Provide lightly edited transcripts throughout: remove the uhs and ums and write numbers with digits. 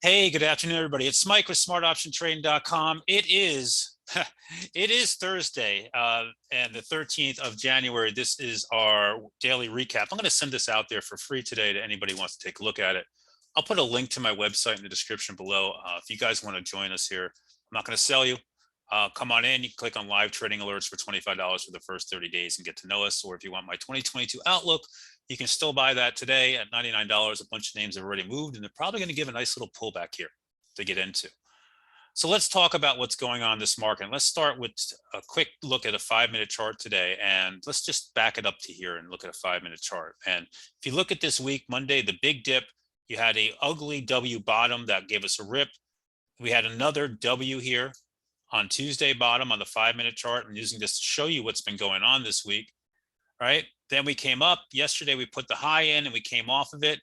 Hey, good afternoon, everybody. It's Mike with smartoptiontrading.com. It is it is Thursday, and the 13th of January. This is our daily recap. I'm going to send this out there for free today to anybody who wants to take a look at it. I'll put a link to my website in the description below. If you guys want to join us here, I'm not going to sell you. Come on in. You can click on live trading alerts for $25 for the first 30 days and get to know us. Or if you want my 2022 outlook, you can still buy that today at $99. A bunch of names have already moved, and they're probably going to give a nice little pullback here to get into. So let's talk about what's going on in this market. Let's start with a quick look at a 5-minute chart today, and let's just back it up to here and look at a 5-minute chart. And if you look at this week, Monday, the big dip, you had a ugly W bottom that gave us a rip. We had another W here on Tuesday bottom on the 5-minute chart. I'm using this to show you what's been going on this week, right? Then we came up yesterday, we put the high in and we came off of it.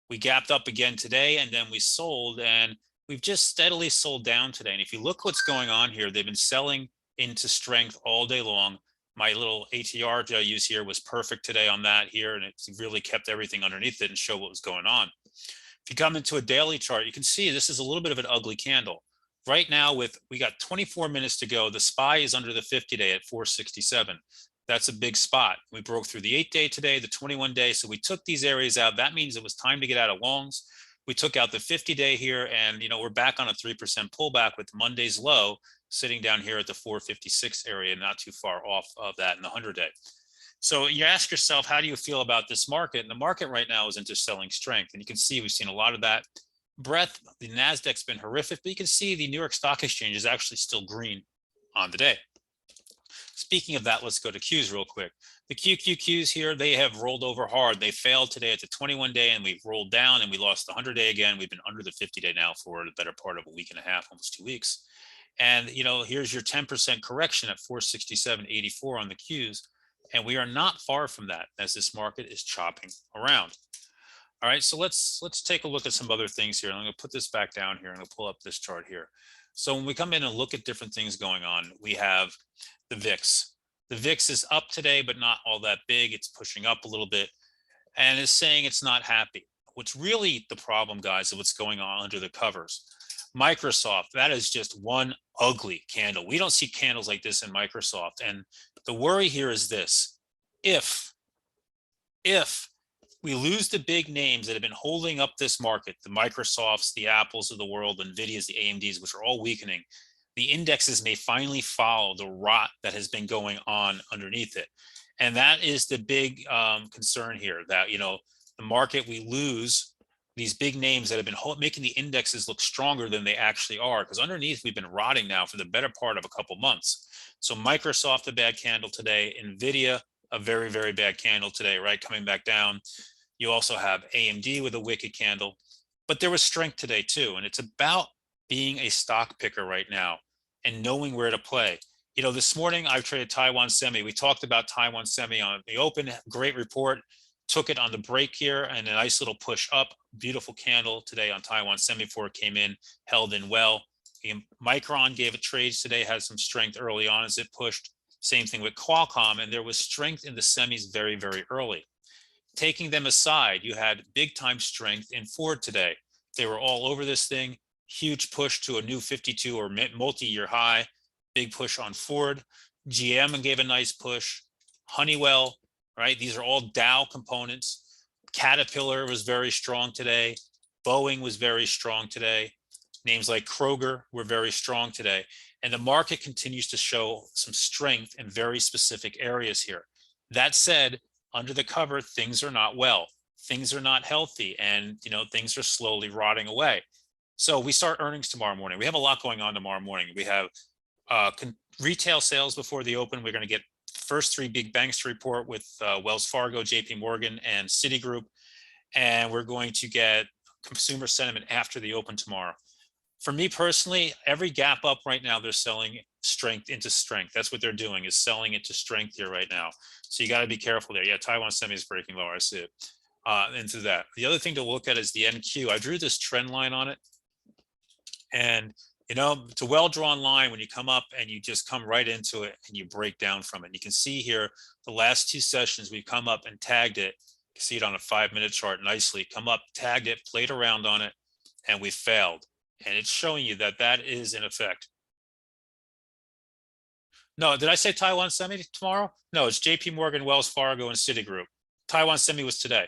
We gapped up again today, and then we sold, and we've just steadily sold down today. And if you look what's going on here, they've been selling into strength all day long. My little ATR that I use here was perfect today on that here, and it's really kept everything underneath it and show what was going on. If you come into a daily chart, you can see this is a little bit of an ugly candle. Right now, we got 24 minutes to go. The SPY is under the 50-day at 467. That's a big spot. We broke through the 8-day today, the 21-day. So we took these areas out. That means it was time to get out of longs. We took out the 50-day here, and we're back on a 3% pullback with Monday's low sitting down here at the 456 area, not too far off of that in the 100-day. So you ask yourself, how do you feel about this market? And the market right now is into selling strength. And you can see we've seen a lot of that breadth. The NASDAQ's been horrific, but you can see the New York Stock Exchange is actually still green on the day. Speaking of that, let's go to Qs real quick. The QQQs here, they have rolled over hard. They failed today at the 21-day, and we've rolled down, and we lost the 100-day again. We've been under the 50-day now for the better part of a week and a half, almost 2 weeks. And here's your 10% correction at 467.84 on the Qs, and we are not far from that as this market is chopping around. All right, so let's take a look at some other things here. I'm going to put this back down here. I'm going to pull up this chart here. So when we come in and look at different things going on, we have the VIX. The VIX is up today, but not all that big. It's pushing up a little bit and is saying it's not happy. What's really the problem, guys, of what's going on under the covers. Microsoft, that is just one ugly candle. We don't see candles like this in Microsoft. And the worry here is this. If we lose the big names that have been holding up this market, the Microsofts, the Apples of the world, NVIDIAs, the AMDs, which are all weakening, the indexes may finally follow the rot that has been going on underneath it. And that is the big concern here, that, the market, we lose these big names that have been making the indexes look stronger than they actually are, because underneath we've been rotting now for the better part of a couple months. So Microsoft, a bad candle today, NVIDIA, a very, very bad candle today, right? Coming back down. You also have AMD with a wicked candle, but there was strength today too. And it's about being a stock picker right now and knowing where to play. This morning I've traded Taiwan Semi. We talked about Taiwan Semi on the open, great report, took it on the break here and a nice little push up, beautiful candle today on Taiwan Semi before it came in, held in well. Micron gave it trades today, had some strength early on as it pushed. Same thing with Qualcomm, and there was strength in the semis very, very early. Taking them aside, you had big time strength in Ford today. They were all over this thing. Huge push to a new 52 or multi-year high. Big push on Ford. GM gave a nice push. Honeywell, right? These are all Dow components. Caterpillar was very strong today. Boeing was very strong today. Names like Kroger were very strong today. And the market continues to show some strength in very specific areas here. That said, under the cover, things are not well. Things are not healthy, and things are slowly rotting away. So we start earnings tomorrow morning. We have a lot going on tomorrow morning. We have retail sales before the open. We're going to get first 3 big banks to report with Wells Fargo, JP Morgan, and Citigroup. And we're going to get consumer sentiment after the open tomorrow. For me personally, every gap up right now, they're selling strength into strength. That's what they're doing, is selling into strength here right now. So you got to be careful there. Yeah, Taiwan Semi is breaking lower. I see it into that. The other thing to look at is the NQ. I drew this trend line on it. And, it's a well-drawn line when you come up and you just come right into it and you break down from it. And you can see here, the last 2 sessions, we've come up and tagged it. You can see it on a 5-minute chart nicely. Come up, tagged it, played around on it, and we failed. And it's showing you that that is in effect. No, did I say Taiwan Semi tomorrow? No, it's JP Morgan, Wells Fargo, and Citigroup. Taiwan Semi was today.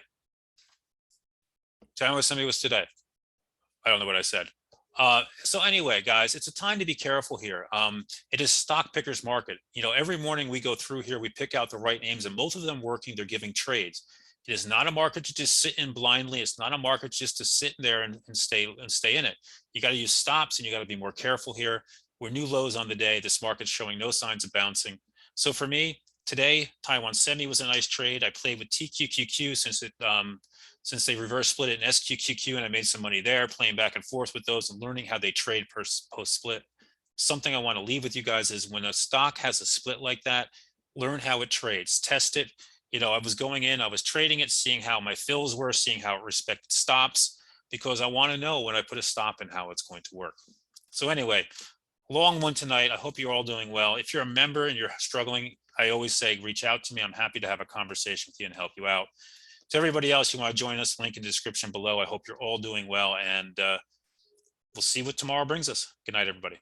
Taiwan Semi was today. I don't know what I said. So anyway, guys, it's a time to be careful here. It is stock pickers market. You know, every morning we go through here, we pick out the right names, and both of them working, they're giving trades. It is not a market to just sit in blindly. It's not a market just to sit there and stay in it. You got to use stops, and you got to be more careful here. We're new lows on the day. This market's showing no signs of bouncing. So for me, today, Taiwan Semi was a nice trade. I played with TQQQ since they reverse split it in SQQQ, and I made some money there, playing back and forth with those and learning how they trade post split. Something I want to leave with you guys is when a stock has a split like that, learn how it trades, test it. You know, I was going in, I was trading it, seeing how my fills were, seeing how it respected stops, because I want to know when I put a stop and how it's going to work. So anyway, long one tonight. I hope you're all doing well. If you're a member and you're struggling, I always say reach out to me. I'm happy to have a conversation with you and help you out. To everybody else, you want to join us, link in the description below. I hope you're all doing well, and we'll see what tomorrow brings us. Good night, everybody.